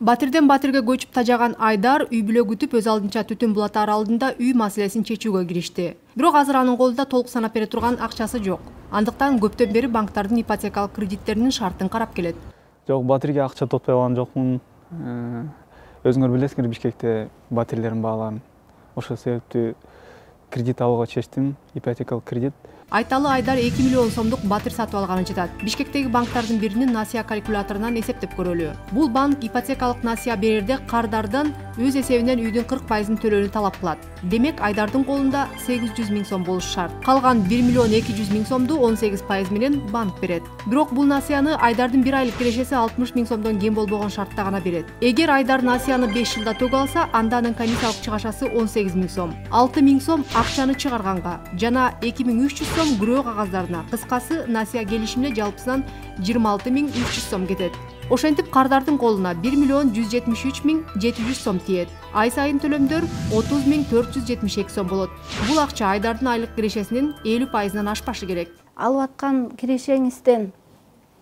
Батирден Батирге көчүп тажаган Айдар үй бүлө күтүп өз алдынча Түтүн булаты аралында үй маселесин чечүүгө киришти. Бирок азыр анын колунда толук санап бере турган акчасы жок. Андыктан көптөн бери банктардын ипотекалык кредиттеринин шартын карап келет. Жок, Батирге акча тотпой алган жокмун. Өзүңөр билесиңер, Бишкекте батирлердин бааларын. Ошол себептүү кредит алууга чечтим, ипотекалык кредит. Айталы Айдар 2 миллион сомдук батир сатып алганын жатат. Бишкектеги банктардын биринин насыя калькуляторунан эсептеп көрөлү. Бул банк ипотекалык насыя берерде кардардан өз эсебинен үйдүн 40%ын төлөөнү талап кылат. Демек Айдардын колунда 800 миң сом болушу шарт. Калган 1 миллион 200 миң сомду 18% менен банк берет. Бирок бул насыяны Айдардын бир айлык кирешеси 60 миң сомдон кем болбогон шартта гана берет. Эгер Айдар насыяны 5 жылда төгө алса, анда анын комиссиялык чыгашасы 18 миң сом. 6 миң сом акчаны чыгарганга жана 2300 сом күрөө кагаздарына. Кыскасы, насыя келишимде жалпысынан 26 миң 300 сом кетет. Ошентип кардардын колуна 1 миллион 173 миң 700 сом тиет. Ай сайын төлөмдөр 30 миң 472 сом болот. Бул акча Айдардын айлык кирешесинин 50%-дан ашпашы керек. Алып аткан кирешеңизден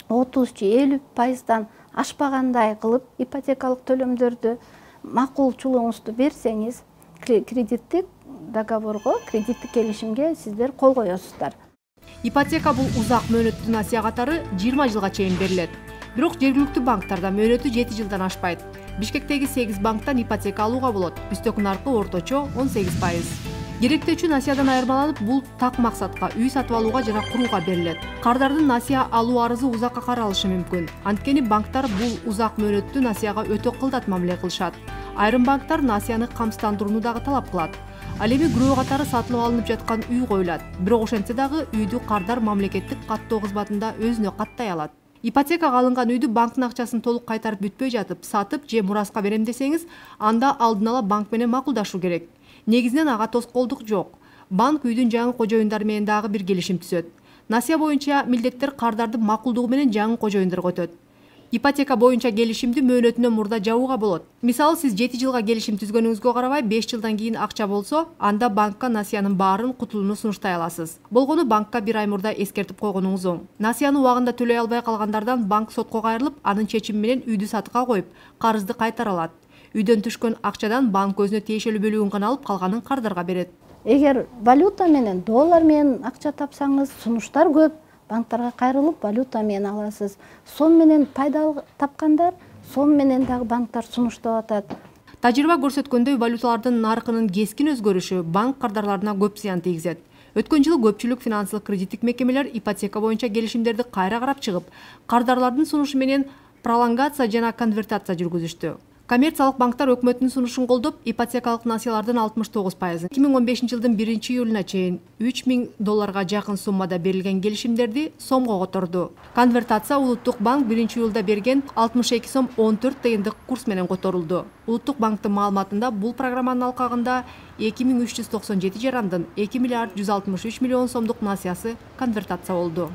30-50%-дан ашпагандай кылып ипотекалык төлөмдөрдү макулчулугуңузду берсеңиз, кредиттик договорго, кредиттик келишимге сиздер кол коесуздар. Ипотека бул узак мөөнөттүү насыя катары 20 жылга чейин берилет. Бирок жергиликтүү банктарда мөөнөтү 7 жылдан ашпайт. Бишкектеги 8 банктан ипотека алууга болот. Үстөк наркы орточо 18%. Керектөөчү насыядан айырмаланып, бул так максатка үй сатып алууга жана курууга берилет. Кардардын насыя алуу арызы узакка каралышы мүмкүн. Анткени банктар бул узак мөөнөттүү насыяга өтө кылдат мамиле кылышат. Айрым банктар насыяны камсыздандырууну дагы талап кылат. Ал эми күрөө катары сатылып алынып жаткан үй коюлат. Бирок ошентсе дагы үйдү кардар мамлекеттик каттоо кызматында өзүнө каттай алат. Ипотекага алынган үйдү банктын акчасын толук кайтарып бүтпөй жатып, сатып же мураска берем десеңиз, анда алдын ала банк менен макулдашуу керек. Негизинен ага тоскоолдук жок. Банк үйдүн жаңы кожоюндары менен дагы бир келишим түзөт. Насыя боюнча милдеттер кардардын макулдугу менен жаңы кожоюндарга өтөт. Ипотека боюнча келишимди мөөнөтүнөн мурда жабууга болот. Мисалы, сиз 7 жылга келишим түзгөнүңүзгө карабай 5 жылдан кийин акча болсо, анда банкка насыянын баарын кутулууну сунуштай аласыз. Болгону банкка 1 ай мурда эскертип койгонуңуз оң. Насыяны убагында төлөй албай калгандардан банк сотко кайрылып, анын чечими менен үйдү сатыкка коюп, карызды кайтара алат. Үйдөн түшкөн акчадан банк өзүнө тиешелүү бөлүгүн гана алып, калганын кардарга берет. Эгер валюта менен, доллар менен акча тапсаңыз, сунуштар көп. Банктарга кайрылып, валюта менен аласыз. Сом менен пайда тапкандар, сом менен дагы банктар сунуштап атат. Тажрыйба көрсөткөндөй, валюталардын наркынын кескин өзгөрүшү банк кардарларына көп зыян тийгизет. Өткөн жылы көпчүлүк финансылык кредиттик мекемелер ипотека боюнча келишимдерди кайра карап чыгып, кардарлардын сунушу менен пролонгация жана конвертация жүргүзүштү. Коммерциялык банктар өкмөттүн сунушун колдоп, ипотекалык насыялардын 69%. 2015 жылдын 1-июлуна чейин $3000 жакын суммада берилген келишимдерди сомго которду. Конвертация Улуттук банк 1-июлда берген 62 сом 14 тыйындык курс менен которулду. Улуттук банктын маалыматында бул программанын алкагында 2397 жарандын 2 миллиард 163 миллион сомдук насыясы конвертация болду.